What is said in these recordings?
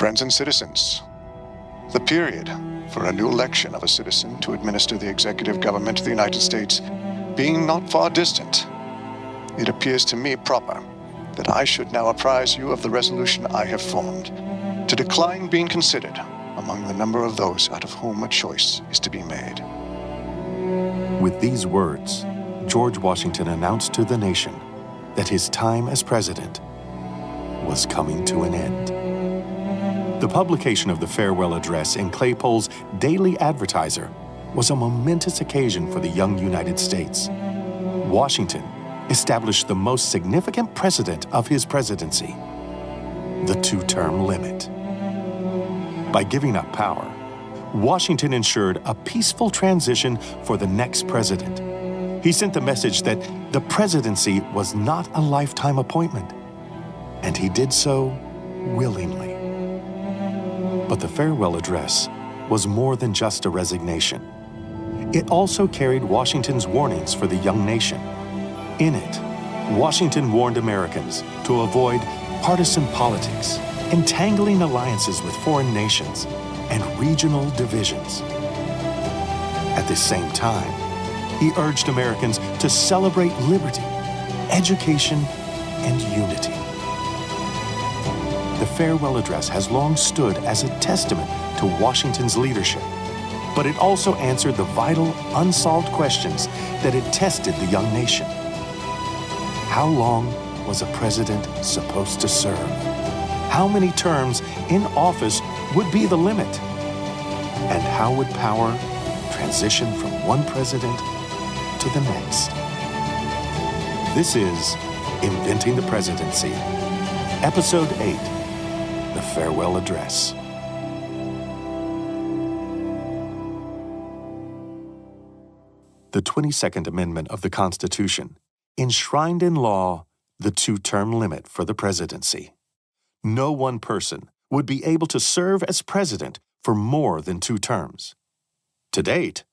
Friends and citizens, the period for a new election of a citizen to administer the executive government of the United States being not far distant, it appears to me proper that I should now apprise you of the resolution I have formed to decline being considered among the number of those out of whom a choice is to be made. With these words, George Washington announced to the nation that his time as president was coming to an end. The publication of the farewell address in Claypole's Daily Advertiser was a momentous occasion for the young United States. Washington established the most significant precedent of his presidency, the two-term limit. By giving up power, Washington ensured a peaceful transition for the next president. He sent the message that the presidency was not a lifetime appointment, and he did so willingly. But the farewell address was more than just a resignation. It also carried Washington's warnings for the young nation. In it, Washington warned Americans to avoid partisan politics, entangling alliances with foreign nations, and regional divisions. At the same time, he urged Americans to celebrate liberty, education, and unity. The farewell address has long stood as a testament to Washington's leadership, but it also answered the vital, unsolved questions that had tested the young nation. How long was a president supposed to serve? How many terms in office would be the limit? And how would power transition from one president to the next? This is Inventing the Presidency, Episode 8, The Farewell Address. The 22nd Amendment of the Constitution enshrined in law the two-term limit for the presidency. No one person would be able to serve as president for more than 2 terms. To date,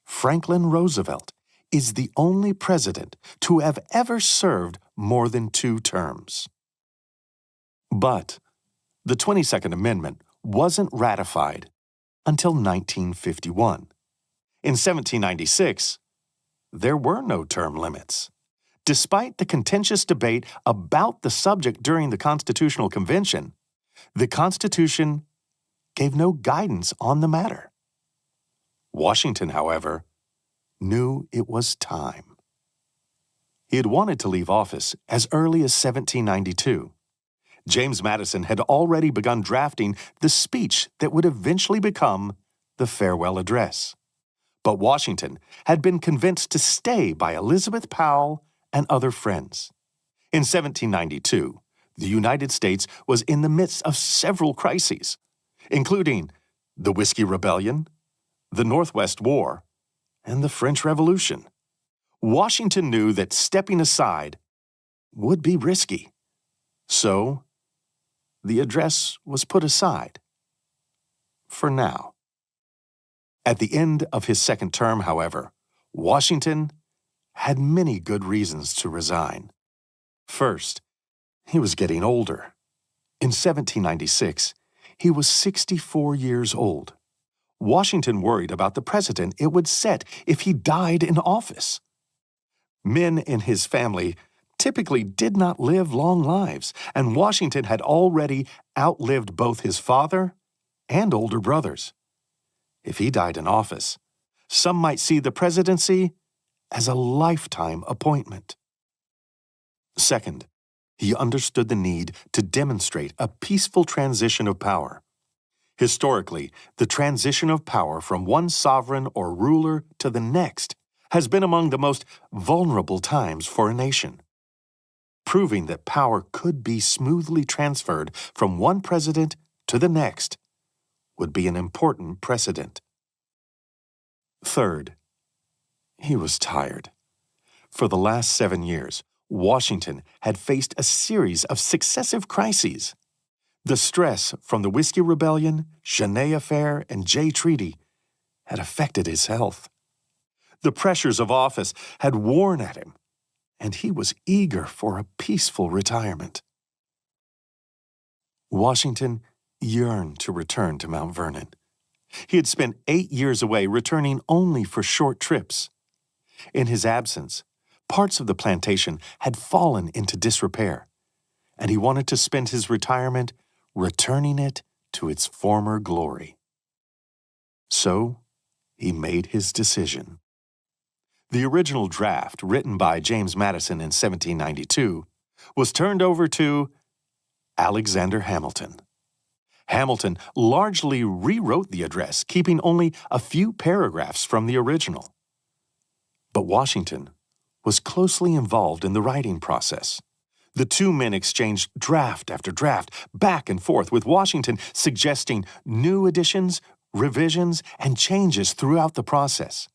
Franklin Roosevelt is the only president to have ever served more than 2 terms. But the 22nd Amendment wasn't ratified until 1951. In 1796, there were no term limits. Despite the contentious debate about the subject during the Constitutional Convention, the Constitution gave no guidance on the matter. Washington, however, knew it was time. He had wanted to leave office as early as 1792. James Madison had already begun drafting the speech that would eventually become the farewell address. But Washington had been convinced to stay by Elizabeth Powell and other friends. In 1792, the United States was in the midst of several crises, including the Whiskey Rebellion, the Northwest War, and the French Revolution. Washington knew that stepping aside would be risky. So, the address was put aside. For now. At the end of his second term, however, Washington had many good reasons to resign. First, he was getting older. In 1796, he was 64 years old. Washington worried about the precedent it would set if he died in office. Men in his family typically did not live long lives, and Washington had already outlived both his father and older brothers. If he died in office, some might see the presidency as a lifetime appointment. Second, he understood the need to demonstrate a peaceful transition of power. Historically, the transition of power from one sovereign or ruler to the next has been among the most vulnerable times for a nation. Proving that power could be smoothly transferred from one president to the next would be an important precedent. Third, he was tired. For the last 7 years, Washington had faced a series of successive crises. The stress from the Whiskey Rebellion, Genet Affair, and Jay Treaty had affected his health. The pressures of office had worn at him, and he was eager for a peaceful retirement. Washington yearned to return to Mount Vernon. He had spent 8 years away, returning only for short trips. In his absence, parts of the plantation had fallen into disrepair, and he wanted to spend his retirement returning it to its former glory. So, he made his decision. The original draft, written by James Madison in 1792, was turned over to Alexander Hamilton. Hamilton largely rewrote the address, keeping only a few paragraphs from the original. But Washington was closely involved in the writing process. The two men exchanged draft after draft, back and forth, with Washington suggesting new additions, revisions, and changes throughout the process.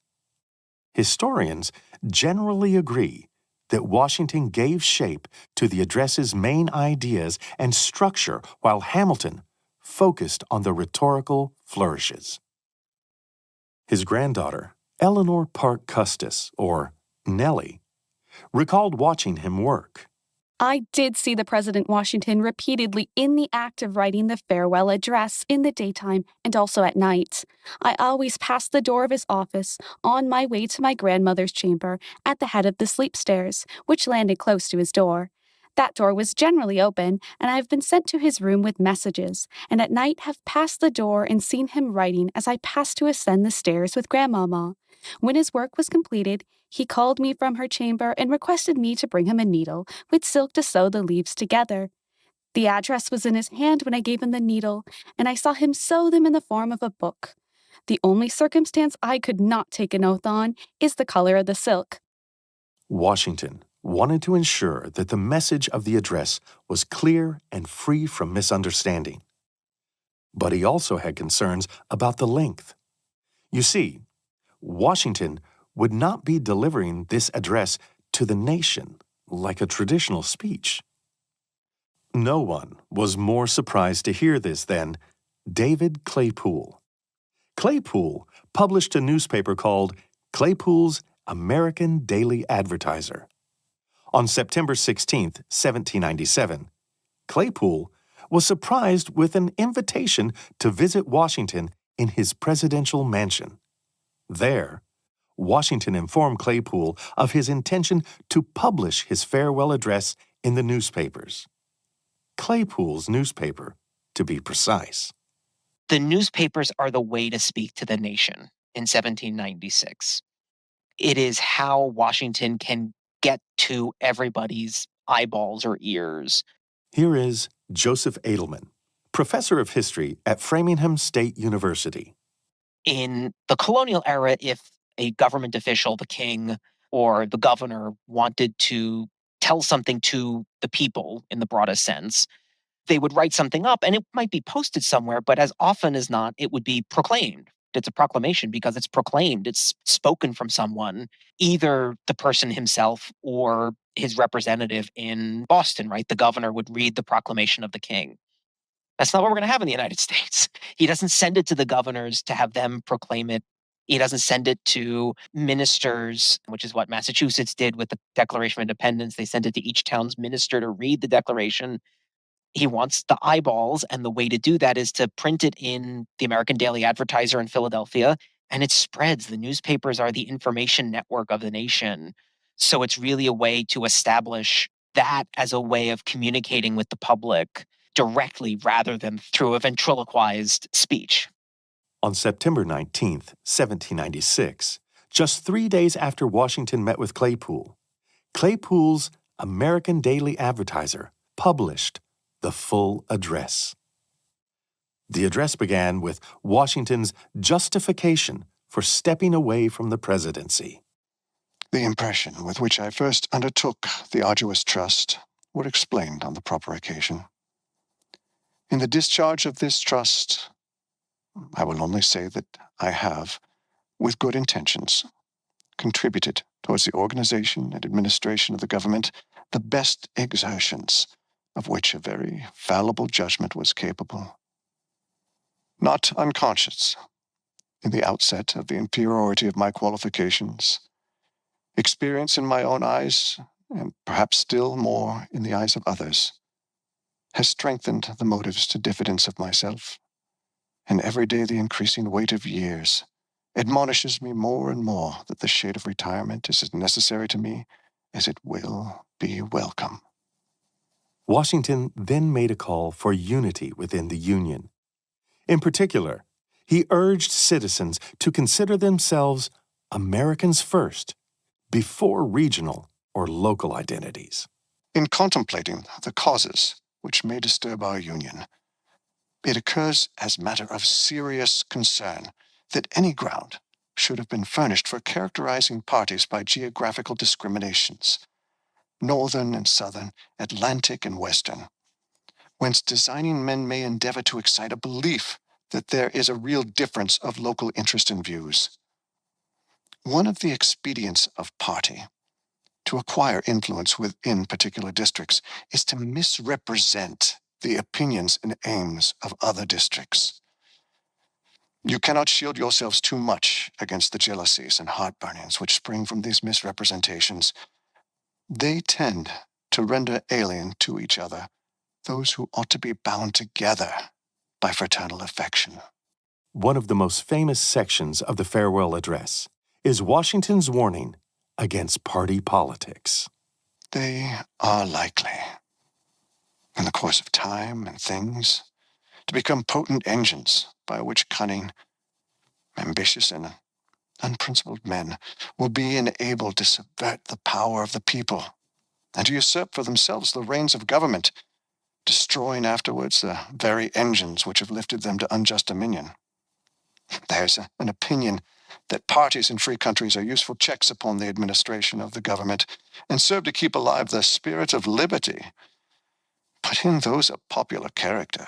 Historians generally agree that Washington gave shape to the address's main ideas and structure, while Hamilton focused on the rhetorical flourishes. His granddaughter, Eleanor Parke Custis, or Nellie, recalled watching him work. I did see the President Washington repeatedly in the act of writing the farewell address in the daytime and also at night. I always passed the door of his office on my way to my grandmother's chamber at the head of the sleep stairs, which landed close to his door. That door was generally open, and I have been sent to his room with messages, and at night have passed the door and seen him writing as I passed to ascend the stairs with Grandmama. When his work was completed, he called me from her chamber and requested me to bring him a needle with silk to sew the leaves together. The address was in his hand when I gave him the needle, and I saw him sew them in the form of a book. The only circumstance I could not take an oath on is the color of the silk. Washington wanted to ensure that the message of the address was clear and free from misunderstanding. But he also had concerns about the length. You see, Washington would not be delivering this address to the nation like a traditional speech. No one was more surprised to hear this than David Claypool. Claypool published a newspaper called Claypool's American Daily Advertiser. On September 16, 1797, Claypool was surprised with an invitation to visit Washington in his presidential mansion. There, Washington informed Claypool of his intention to publish his farewell address in the newspapers. Claypool's newspaper, to be precise. The newspapers are the way to speak to the nation in 1796. It is how Washington can get to everybody's eyeballs or ears. Here is Joseph Edelman, professor of history at Framingham State University. In the colonial era, if a government official, the king or the governor, wanted to tell something to the people in the broadest sense, they would write something up and it might be posted somewhere, but as often as not, it would be proclaimed. It's a proclamation because it's proclaimed. It's spoken from someone, either the person himself or his representative in Boston, right? The governor would read the proclamation of the king. That's not what we're going to have in the United States. He doesn't send it to the governors to have them proclaim it. He doesn't send it to ministers, which is what Massachusetts did with the Declaration of Independence. They sent it to each town's minister to read the Declaration. He wants the eyeballs, and the way to do that is to print it in the American Daily Advertiser in Philadelphia, and it spreads. The newspapers are the information network of the nation. So it's really a way to establish that as a way of communicating with the public directly rather than through a ventriloquized speech. On September 19, 1796, just 3 days after Washington met with Claypool, Claypool's American Daily Advertiser published the full address. The address began with Washington's justification for stepping away from the presidency. The impression with which I first undertook the arduous trust were explained on the proper occasion. In the discharge of this trust, I will only say that I have, with good intentions, contributed towards the organization and administration of the government the best exertions of which a very fallible judgment was capable. Not unconscious, in the outset, of the inferiority of my qualifications, experience in my own eyes, and perhaps still more in the eyes of others, has strengthened the motives to diffidence of myself, and every day the increasing weight of years admonishes me more and more that the shade of retirement is as necessary to me as it will be welcome. Washington then made a call for unity within the Union. In particular, he urged citizens to consider themselves Americans first, before regional or local identities. In contemplating the causes which may disturb our Union, it occurs as matter of serious concern that any ground should have been furnished for characterizing parties by geographical discriminations, northern and southern, Atlantic and western, whence designing men may endeavor to excite a belief that there is a real difference of local interest and views. One of the expedients of party to acquire influence within particular districts is to misrepresent the opinions and aims of other districts. You cannot shield yourselves too much against the jealousies and heartburnings which spring from these misrepresentations. They tend to render alien to each other those who ought to be bound together by fraternal affection. One of the most famous sections of the farewell address is Washington's warning against party politics. They are likely, in the course of time and things, to become potent engines by which cunning, ambitious, and unprincipled men will be enabled to subvert the power of the people and to usurp for themselves the reins of government, destroying afterwards the very engines which have lifted them to unjust dominion. There's an opinion that parties in free countries are useful checks upon the administration of the government and serve to keep alive the spirit of liberty. But in those of popular character,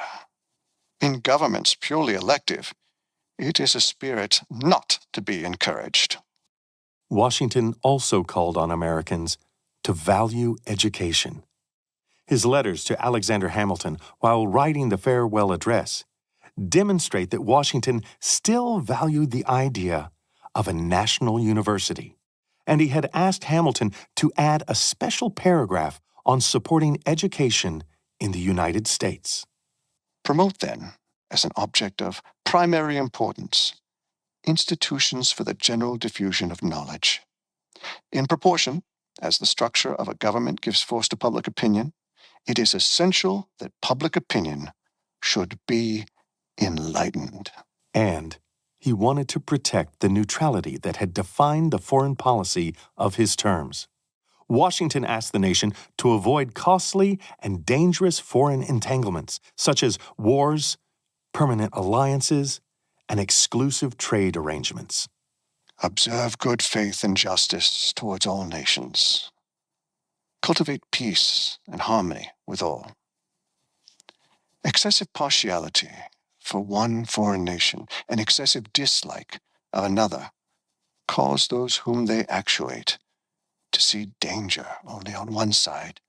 in governments purely elective, it is a spirit not to be encouraged. Washington also called on Americans to value education. His letters to Alexander Hamilton while writing the farewell address demonstrate that Washington still valued the idea of a national university, and he had asked Hamilton to add a special paragraph on supporting education in the United States. Promote, then, as an object of primary importance, institutions for the general diffusion of knowledge. In proportion as the structure of a government gives force to public opinion, it is essential that public opinion should be enlightened. And he wanted to protect the neutrality that had defined the foreign policy of his terms. Washington asked the nation to avoid costly and dangerous foreign entanglements, such as wars, permanent alliances, and exclusive trade arrangements. Observe good faith and justice towards all nations. Cultivate peace and harmony with all. Excessive partiality for one foreign nation and excessive dislike of another cause those whom they actuate to see danger only on one side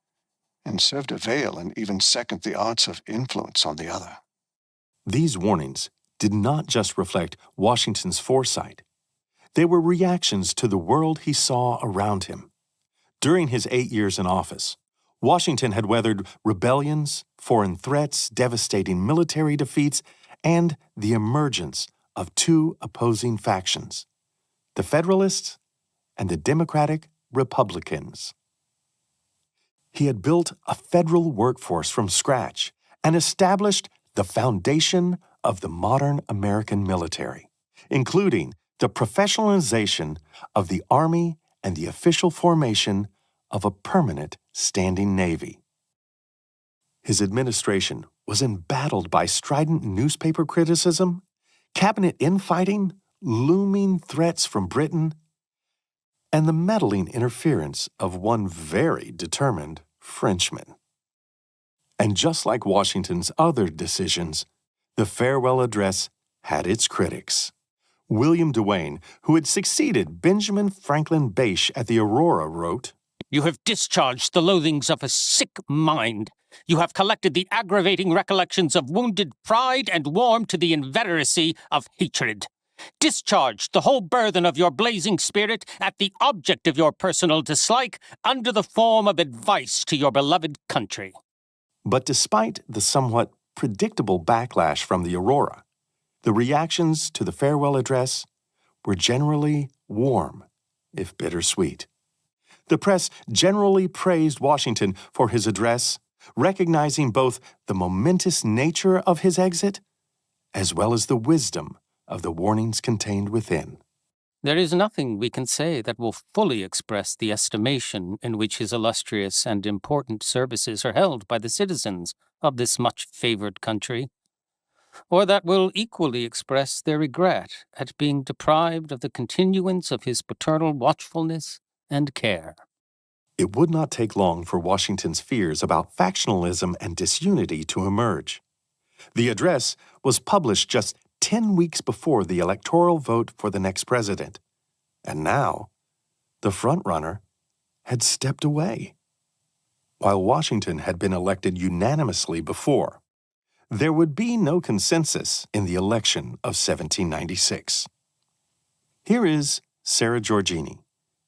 and serve to veil and even second the arts of influence on the other. These warnings did not just reflect Washington's foresight. They were reactions to the world he saw around him. During his 8 years in office, Washington had weathered rebellions, foreign threats, devastating military defeats, and the emergence of two opposing factions, the Federalists and the Democratic Republicans. He had built a federal workforce from scratch and established the foundation of the modern American military, including the professionalization of the Army and the official formation of a permanent standing Navy. His administration was embattled by strident newspaper criticism, cabinet infighting, looming threats from Britain, and the meddling interference of one very determined Frenchman. And just like Washington's other decisions, the farewell address had its critics. William Duane, who had succeeded Benjamin Franklin Bache at the Aurora, wrote, "You have discharged the loathings of a sick mind. You have collected the aggravating recollections of wounded pride and warmed to the inveteracy of hatred. Discharge the whole burthen of your blazing spirit at the object of your personal dislike under the form of advice to your beloved country." But despite the somewhat predictable backlash from the Aurora, the reactions to the farewell address were generally warm, if bittersweet. The press generally praised Washington for his address, recognizing both the momentous nature of his exit as well as the wisdom of the warnings contained within. There is nothing we can say that will fully express the estimation in which his illustrious and important services are held by the citizens of this much-favored country, or that will equally express their regret at being deprived of the continuance of his paternal watchfulness and care. It would not take long for Washington's fears about factionalism and disunity to emerge. The address was published just 10 weeks before the electoral vote for the next president, and now the frontrunner had stepped away. While Washington had been elected unanimously before, there would be no consensus in the election of 1796. Here is Sarah Giorgini,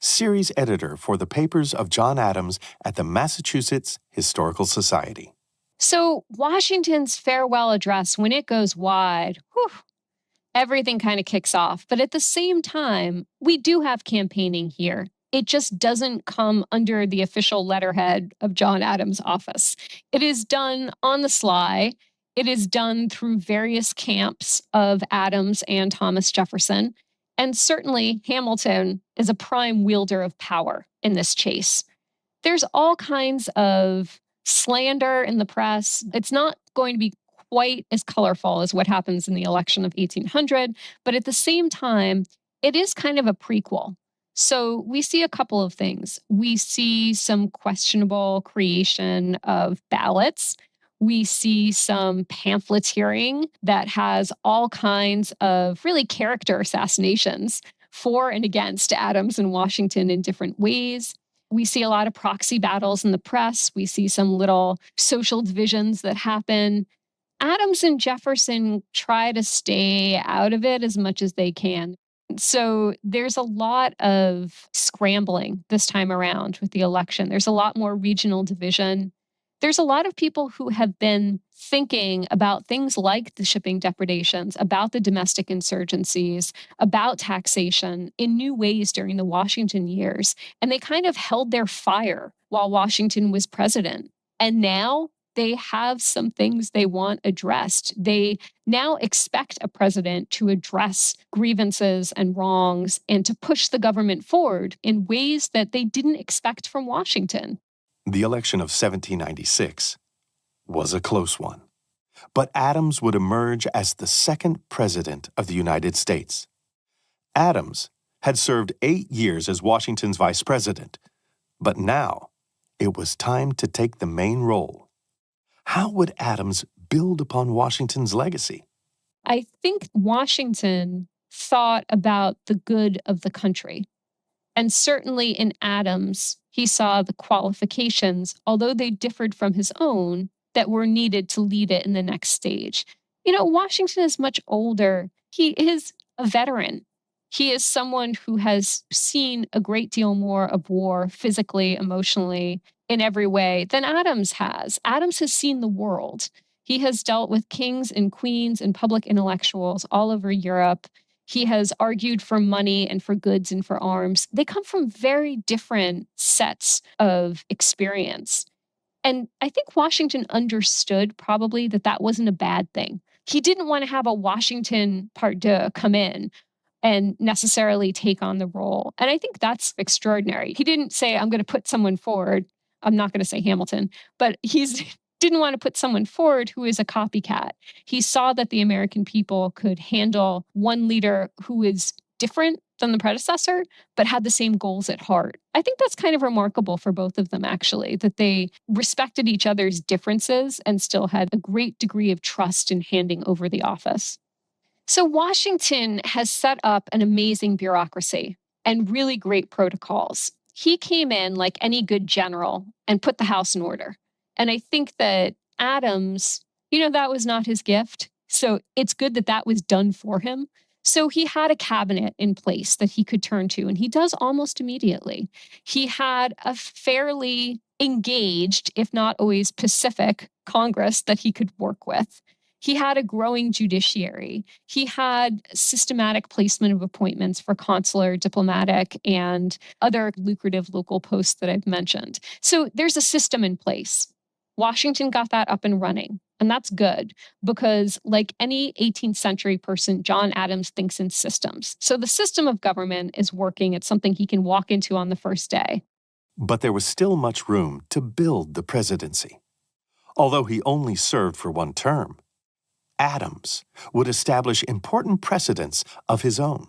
series editor for the papers of John Adams at the Massachusetts Historical Society. So Washington's farewell address, when it goes wide, everything kind of kicks off. But at the same time, we do have campaigning here. It just doesn't come under the official letterhead of John Adams' office. It is done on the sly. It is done through various camps of Adams and Thomas Jefferson. And certainly Hamilton is a prime wielder of power in this chase. There's all kinds of slander in the press. It's not going to be quite as colorful as what happens in the election of 1800, but at the same time, it is kind of a prequel. So we see a couple of things. We see some questionable creation of ballots. We see some pamphleteering that has all kinds of really character assassinations for and against Adams and Washington in different ways. We see a lot of proxy battles in the press. We see some little social divisions that happen. Adams and Jefferson try to stay out of it as much as they can. So there's a lot of scrambling this time around with the election. There's a lot more regional division. There's a lot of people who have been thinking about things like the shipping depredations, about the domestic insurgencies, about taxation in new ways during the Washington years. And they kind of held their fire while Washington was president. And now they have some things they want addressed. They now expect a president to address grievances and wrongs and to push the government forward in ways that they didn't expect from Washington. The election of 1796 was a close one, but Adams would emerge as the second president of the United States. Adams had served 8 years as Washington's vice president, but now it was time to take the main role. How would Adams build upon Washington's legacy? I think Washington thought about the good of the country. And certainly in Adams, he saw the qualifications, although they differed from his own, that were needed to lead it in the next stage. You know, Washington is much older. He is a veteran. He is someone who has seen a great deal more of war physically, emotionally, in every way than Adams has. Adams has seen the world. He has dealt with kings and queens and public intellectuals all over Europe. He has argued for money and for goods and for arms. They come from very different sets of experience. And I think Washington understood probably that that wasn't a bad thing. He didn't want to have a Washington Part 2 come in and necessarily take on the role. And I think that's extraordinary. He didn't say, I'm going to put someone forward. I'm not going to say Hamilton, but didn't want to put someone forward who is a copycat. He saw that the American people could handle one leader who is different than the predecessor, but had the same goals at heart. I think that's kind of remarkable for both of them, actually, that they respected each other's differences and still had a great degree of trust in handing over the office. So Washington has set up an amazing bureaucracy and really great protocols. He came in like any good general and put the house in order. And I think that Adams, that was not his gift. So it's good that that was done for him. So he had a cabinet in place that he could turn to, and he does almost immediately. He had a fairly engaged, if not always pacific, Congress that he could work with. He had a growing judiciary. He had systematic placement of appointments for consular, diplomatic, and other lucrative local posts that I've mentioned. So there's a system in place. Washington got that up and running. And that's good because, like any 18th century person, John Adams thinks in systems. So the system of government is working. It's something he can walk into on the first day. But there was still much room to build the presidency. Although he only served for one term, Adams would establish important precedents of his own.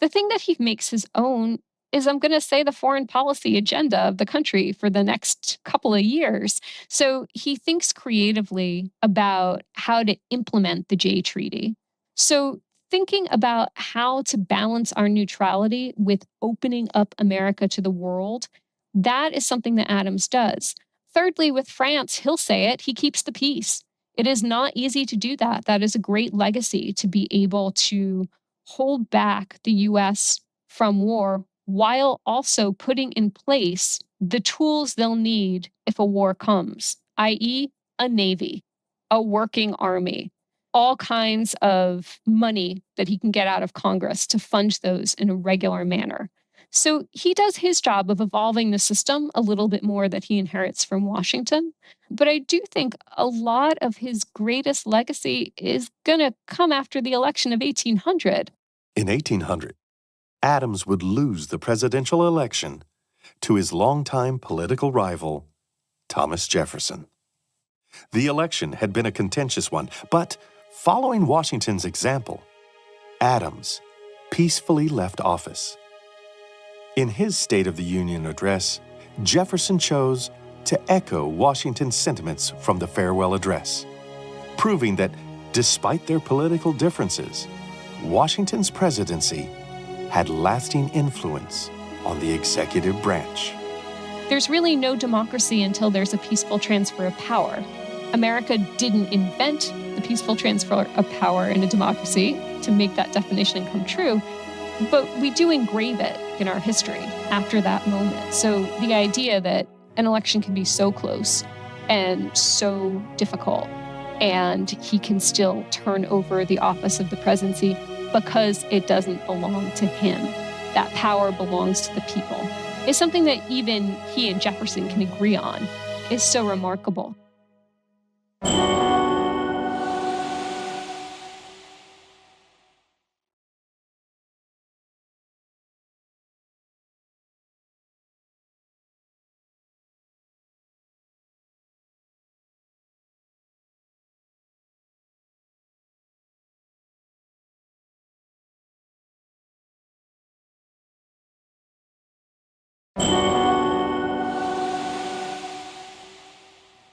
The thing that he makes his own is, I'm going to say, the foreign policy agenda of the country for the next couple of years. So he thinks creatively about how to implement the Jay Treaty. So thinking about how to balance our neutrality with opening up America to the world, that is something that Adams does. Thirdly, with France, he'll say it, he keeps the peace. It is not easy to do that. That is a great legacy, to be able to hold back the US from war while also putting in place the tools they'll need if a war comes, i.e., a navy, a working army, all kinds of money that he can get out of Congress to fund those in a regular manner. So he does his job of evolving the system a little bit more that he inherits from Washington. But I do think a lot of his greatest legacy is going to come after the election of 1800. In 1800, Adams would lose the presidential election to his longtime political rival, Thomas Jefferson. The election had been a contentious one, but following Washington's example, Adams peacefully left office. In his State of the Union address, Jefferson chose to echo Washington's sentiments from the farewell address, proving that despite their political differences, Washington's presidency had lasting influence on the executive branch. There's really no democracy until there's a peaceful transfer of power. America didn't invent the peaceful transfer of power in a democracy to make that definition come true, but we do engrave it in our history after that moment. So the idea that an election can be so close and so difficult, and he can still turn over the office of the presidency because it doesn't belong to him, that power belongs to the people, is something that even he and Jefferson can agree on, is so remarkable.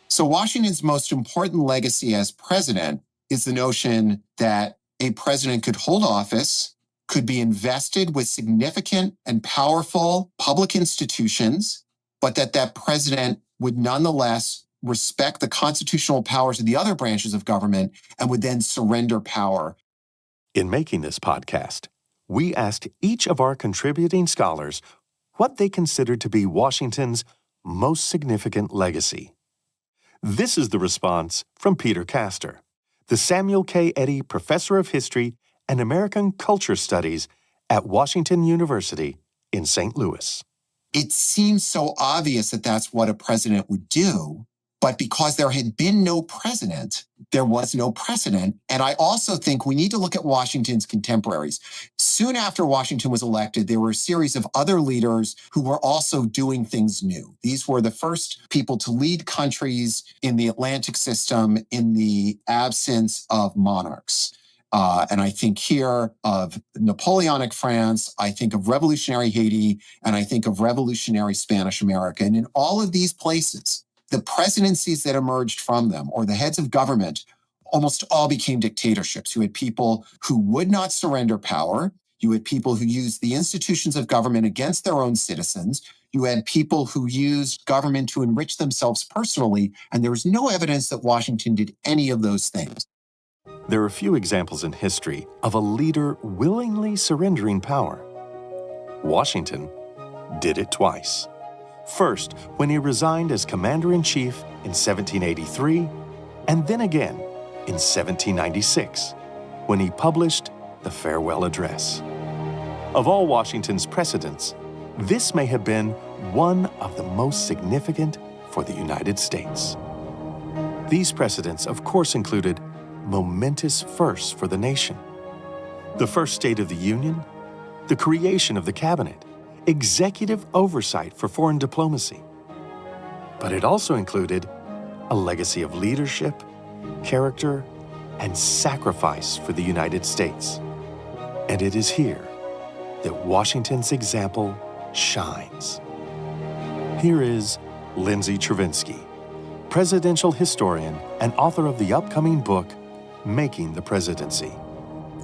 So Washington's most important legacy as president is the notion that a president could hold office, could be invested with significant and powerful public institutions, but that president would nonetheless respect the constitutional powers of the other branches of government and would then surrender power. In making this podcast, we asked each of our contributing scholars what they considered to be Washington's most significant legacy. This is the response from Peter Castor, the Samuel K. Eddy Professor of History and American Culture Studies at Washington University in St. Louis. It seems so obvious that that's what a president would do, but because there had been no president, there was no precedent. And I also think we need to look at Washington's contemporaries. Soon after Washington was elected, there were a series of other leaders who were also doing things new. These were the first people to lead countries in the Atlantic system in the absence of monarchs. And I think here of Napoleonic France, I think of revolutionary Haiti, and I think of revolutionary Spanish America. And in all of these places, the presidencies that emerged from them, or the heads of government, almost all became dictatorships. You had people who would not surrender power. You had people who used the institutions of government against their own citizens. You had people who used government to enrich themselves personally. And there was no evidence that Washington did any of those things. There are few examples in history of a leader willingly surrendering power. Washington did it twice. First, when he resigned as commander-in-chief in 1783, and then again in 1796, when he published the Farewell Address. Of all Washington's precedents, this may have been one of the most significant for the United States. These precedents, of course, included momentous firsts for the nation. The first State of the Union, the creation of the cabinet, executive oversight for foreign diplomacy. But it also included a legacy of leadership, character, and sacrifice for the United States. And it is here that Washington's example shines. Here is Lindsay Travinsky, presidential historian and author of the upcoming book, Making the Presidency.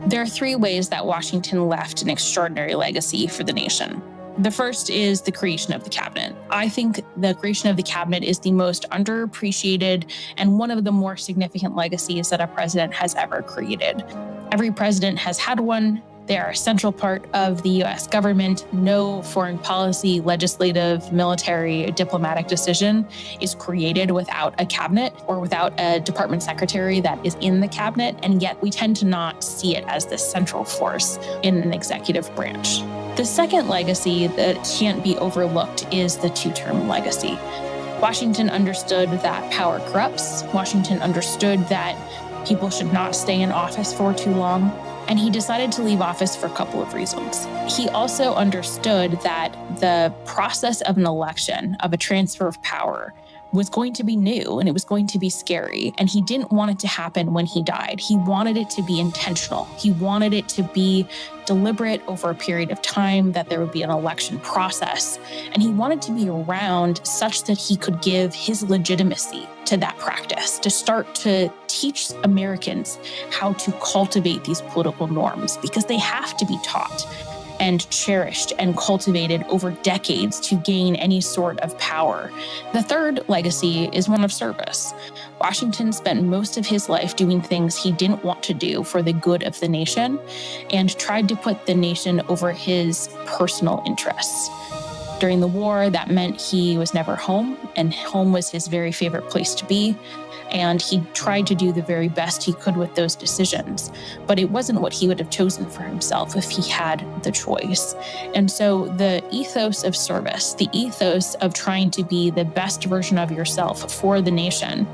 There are three ways that Washington left an extraordinary legacy for the nation. The first is the creation of the cabinet. I think the creation of the cabinet is the most underappreciated and one of the more significant legacies that a president has ever created. Every president has had one. They are a central part of the U.S. government. No foreign policy, legislative, military, diplomatic decision is created without a cabinet or without a department secretary that is in the cabinet, and yet we tend to not see it as the central force in an executive branch. The second legacy that can't be overlooked is the two-term legacy. Washington understood that power corrupts. Washington understood that people should not stay in office for too long. And he decided to leave office for a couple of reasons. He also understood that the process of an election, of a transfer of power, was going to be new and it was going to be scary. And he didn't want it to happen when he died. He wanted it to be intentional. He wanted it to be deliberate over a period of time, that there would be an election process. And he wanted to be around such that he could give his legitimacy to that practice, to start to teach Americans how to cultivate these political norms, because they have to be taught and cherished and cultivated over decades to gain any sort of power. The third legacy is one of service. Washington spent most of his life doing things he didn't want to do for the good of the nation and tried to put the nation over his personal interests. During the war, that meant he was never home, and home was his very favorite place to be. And he tried to do the very best he could with those decisions. But it wasn't what he would have chosen for himself if he had the choice. And so the ethos of service, the ethos of trying to be the best version of yourself for the nation,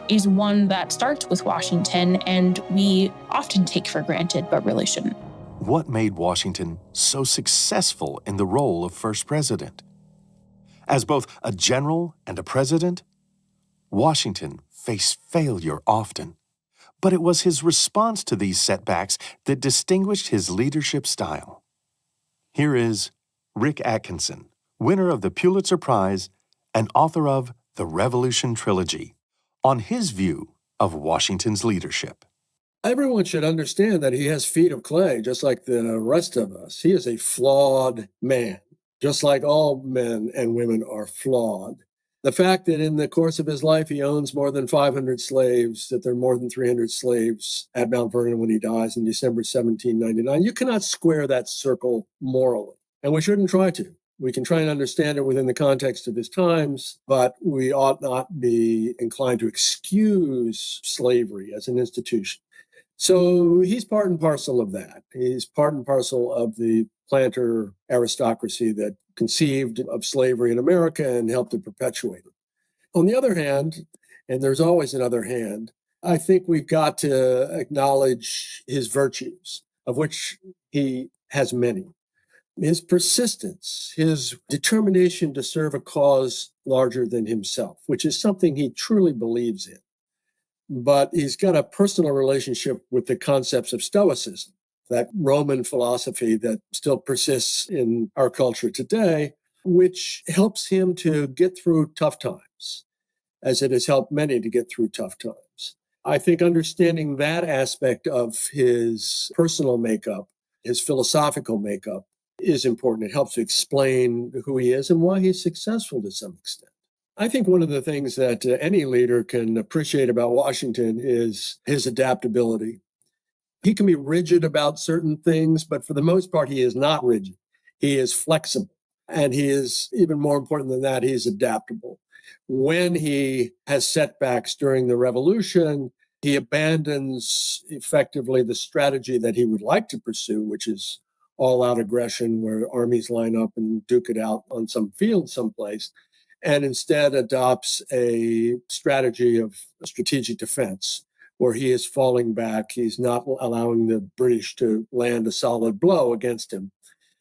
is one that starts with Washington and we often take for granted, but really shouldn't. What made Washington so successful in the role of first president? As both a general and a president, Washington faced failure often, but it was his response to these setbacks that distinguished his leadership style. Here is Rick Atkinson, winner of the Pulitzer Prize and author of The Revolution Trilogy, on his view of Washington's leadership. Everyone should understand that he has feet of clay, just like the rest of us. He is a flawed man, just like all men and women are flawed. The fact that in the course of his life, he owns more than 500 slaves, that there are more than 300 slaves at Mount Vernon when he dies in December 1799, you cannot square that circle morally. And we shouldn't try to. We can try and understand it within the context of his times, but we ought not be inclined to excuse slavery as an institution. So he's part and parcel of that. He's part and parcel of the planter aristocracy that conceived of slavery in America and helped to perpetuate it. On the other hand, and there's always another hand, I think we've got to acknowledge his virtues, of which he has many. His persistence, his determination to serve a cause larger than himself, which is something he truly believes in. But he's got a personal relationship with the concepts of Stoicism, that Roman philosophy that still persists in our culture today, which helps him to get through tough times, as it has helped many to get through tough times. I think understanding that aspect of his personal makeup, his philosophical makeup, is important. It helps to explain who he is and why he's successful to some extent. I think one of the things that any leader can appreciate about Washington is his adaptability. He can be rigid about certain things, but for the most part, he is not rigid. He is flexible. And he is, even more important than that, he is adaptable. When he has setbacks during the revolution, he abandons effectively the strategy that he would like to pursue, which is all-out aggression where armies line up and duke it out on some field someplace, and instead adopts a strategy of strategic defense, where he is falling back. He's not allowing the British to land a solid blow against him.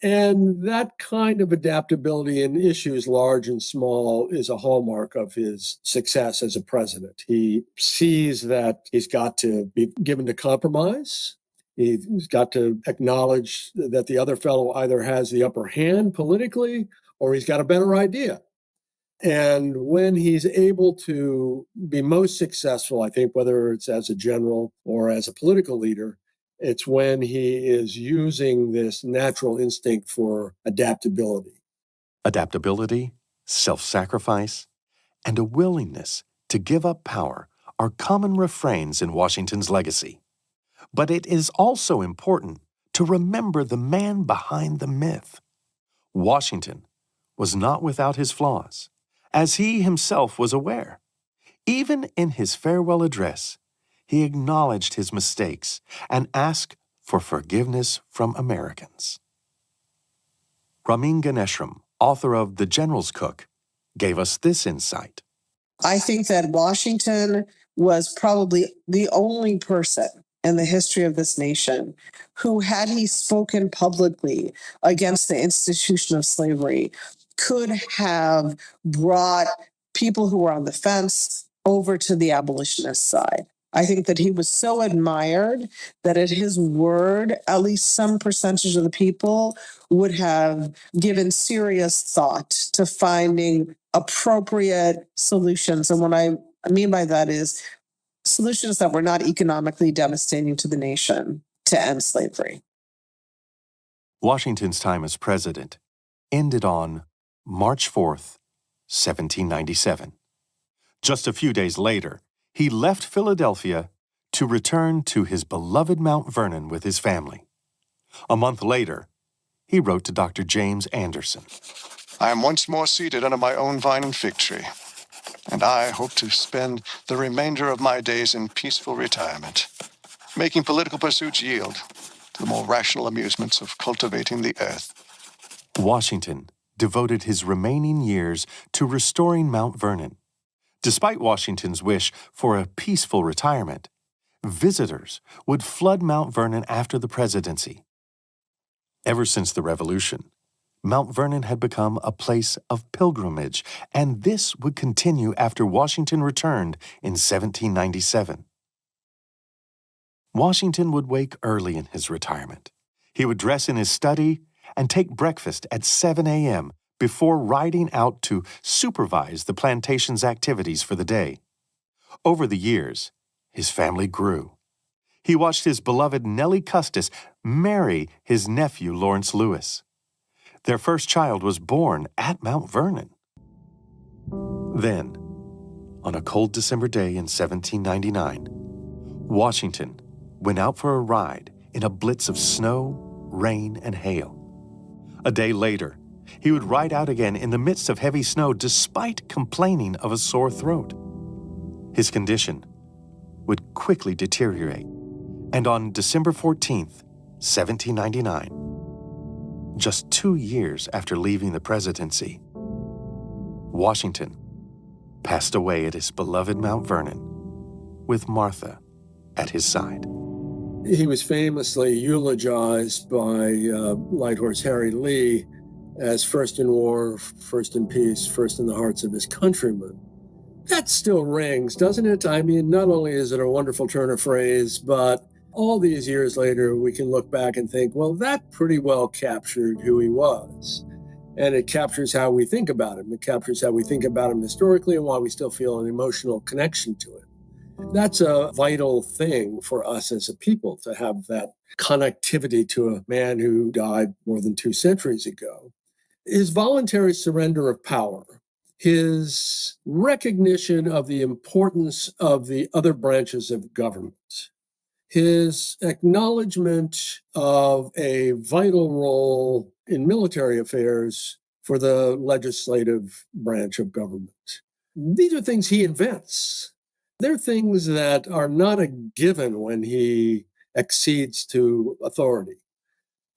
And that kind of adaptability in issues large and small is a hallmark of his success as a president. He sees that he's got to be given to compromise. He's got to acknowledge that the other fellow either has the upper hand politically or he's got a better idea. And when he's able to be most successful, I think, whether it's as a general or as a political leader, it's when he is using this natural instinct for adaptability. Adaptability, self-sacrifice, and a willingness to give up power are common refrains in Washington's legacy. But it is also important to remember the man behind the myth. Washington was not without his flaws, as he himself was aware. Even in his farewell address, he acknowledged his mistakes and asked for forgiveness from Americans. Ramin Ganeshram, author of The General's Cook, gave us this insight. I think that Washington was probably the only person in the history of this nation who, had he spoken publicly against the institution of slavery, could have brought people who were on the fence over to the abolitionist side. I think that he was so admired that at his word, at least some percentage of the people would have given serious thought to finding appropriate solutions. And what I mean by that is solutions that were not economically devastating to the nation to end slavery. Washington's time as president ended on March 4th, 1797. Just a few days later, he left Philadelphia to return to his beloved Mount Vernon with his family. A month later, he wrote to Dr. James Anderson. I am once more seated under my own vine and fig tree, and I hope to spend the remainder of my days in peaceful retirement, making political pursuits yield to the more rational amusements of cultivating the earth. Washington devoted his remaining years to restoring Mount Vernon. Despite Washington's wish for a peaceful retirement, visitors would flood Mount Vernon after the presidency. Ever since the Revolution, Mount Vernon had become a place of pilgrimage, and this would continue after Washington returned in 1797. Washington would wake early in his retirement. He would dress in his study and take breakfast at 7 a.m. before riding out to supervise the plantation's activities for the day. Over the years, his family grew. He watched his beloved Nellie Custis marry his nephew Lawrence Lewis. Their first child was born at Mount Vernon. Then, on a cold December day in 1799, Washington went out for a ride in a blitz of snow, rain, and hail. A day later, he would ride out again in the midst of heavy snow despite complaining of a sore throat. His condition would quickly deteriorate, and on December 14th, 1799, just 2 years after leaving the presidency, Washington passed away at his beloved Mount Vernon with Martha at his side. He was famously eulogized by Light Horse Harry Lee as first in war, first in peace, first in the hearts of his countrymen. That still rings, doesn't it? I mean, not only is it a wonderful turn of phrase, but all these years later, we can look back and think, well, that pretty well captured who he was. And it captures how we think about him. It captures how we think about him historically and why we still feel an emotional connection to it. That's a vital thing for us as a people, to have that connectivity to a man who died more than 2 centuries ago. His voluntary surrender of power, his recognition of the importance of the other branches of government, his acknowledgement of a vital role in military affairs for the legislative branch of government. These are things he invents. They're things that are not a given when he accedes to authority.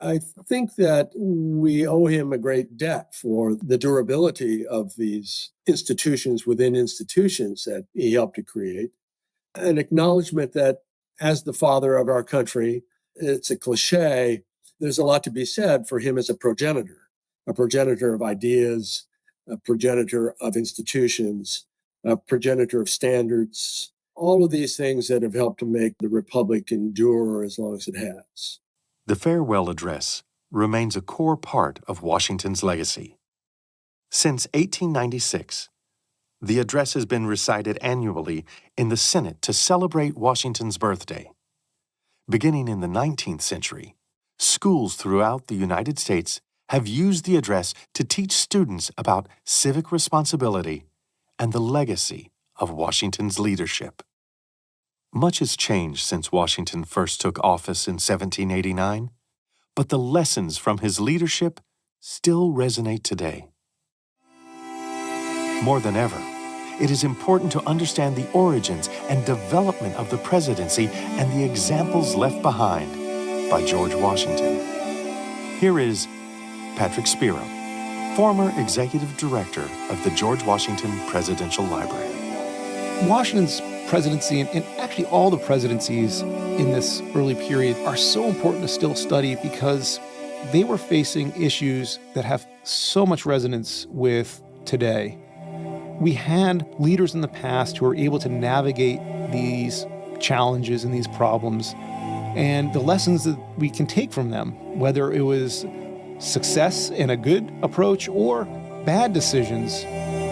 I think that we owe him a great debt for the durability of these institutions within institutions that he helped to create. An acknowledgement that as the father of our country, it's a cliche, there's a lot to be said for him as a progenitor of ideas, a progenitor of institutions, a progenitor of standards, all of these things that have helped to make the Republic endure as long as it has. The farewell address remains a core part of Washington's legacy. Since 1896, the address has been recited annually in the Senate to celebrate Washington's birthday. Beginning in the 19th century, schools throughout the United States have used the address to teach students about civic responsibility and the legacy of Washington's leadership. Much has changed since Washington first took office in 1789, but the lessons from his leadership still resonate today. More than ever, it is important to understand the origins and development of the presidency and the examples left behind by George Washington. Here is Patrick Spiro, former executive director of the George Washington Presidential Library. Washington's presidency, and actually all the presidencies in this early period, are so important to still study because they were facing issues that have so much resonance with today. We had leaders in the past who were able to navigate these challenges and these problems, and the lessons that we can take from them, whether it was success and a good approach or bad decisions,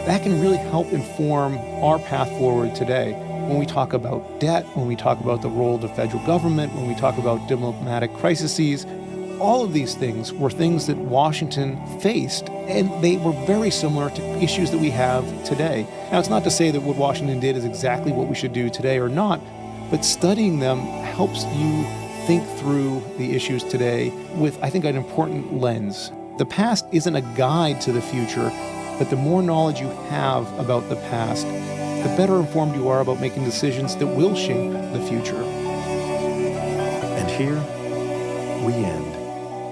that can really help inform our path forward today. When we talk about debt, when we talk about the role of the federal government, when we talk about diplomatic crises, all of these things were things that Washington faced, and they were very similar to issues that we have today. Now, it's not to say that what Washington did is exactly what we should do today or not, but studying them helps you think through the issues today with, I think, an important lens. The past isn't a guide to the future, but the more knowledge you have about the past, the better informed you are about making decisions that will shape the future. And here we end,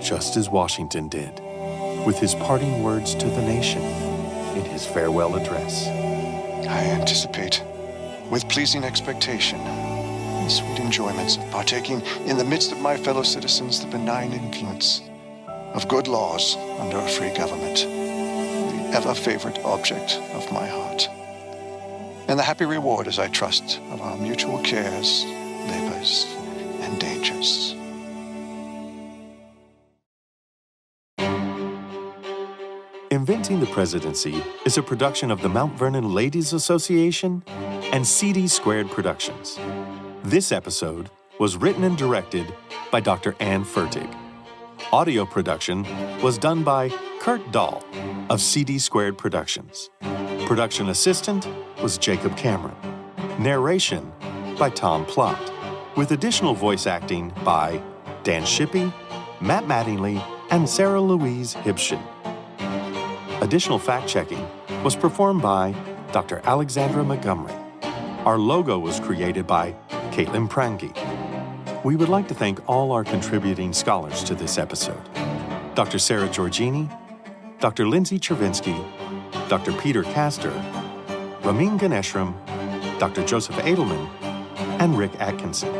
just as Washington did, with his parting words to the nation in his farewell address. I anticipate, with pleasing expectation, the sweet enjoyments of partaking in the midst of my fellow citizens the benign influence of good laws under a free government, the ever-favorite object of my heart, and the happy reward, as I trust, of our mutual cares, labors, and dangers. Inventing the Presidency is a production of the Mount Vernon Ladies Association and CD Squared Productions. This episode was written and directed by Dr. Ann Fertig. Audio production was done by Kurt Dahl of CD Squared Productions. Production assistant was Jacob Cameron. Narration by Tom Plott, with additional voice acting by Dan Shippey, Matt Mattingly, and Sarah Louise Hibshin. Additional fact-checking was performed by Dr. Alexandra Montgomery. Our logo was created by Caitlin Prange. We would like to thank all our contributing scholars to this episode: Dr. Sarah Giorgini, Dr. Lindsay Chervinsky, Dr. Peter Castor, Ramin Ganeshram, Dr. Joseph Edelman, and Rick Atkinson.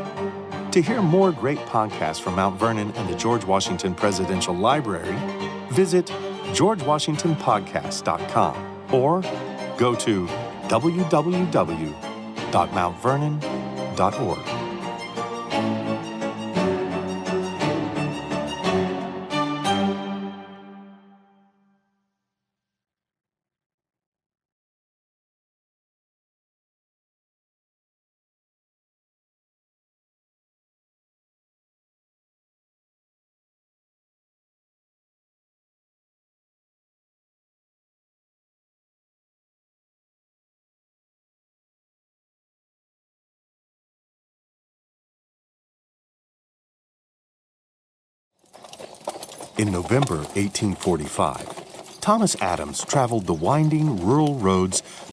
To hear more great podcasts from Mount Vernon and the George Washington Presidential Library, visit georgewashingtonpodcast.com or go to www.mountvernon.org. In November 1845, Thomas Adams traveled the winding rural roads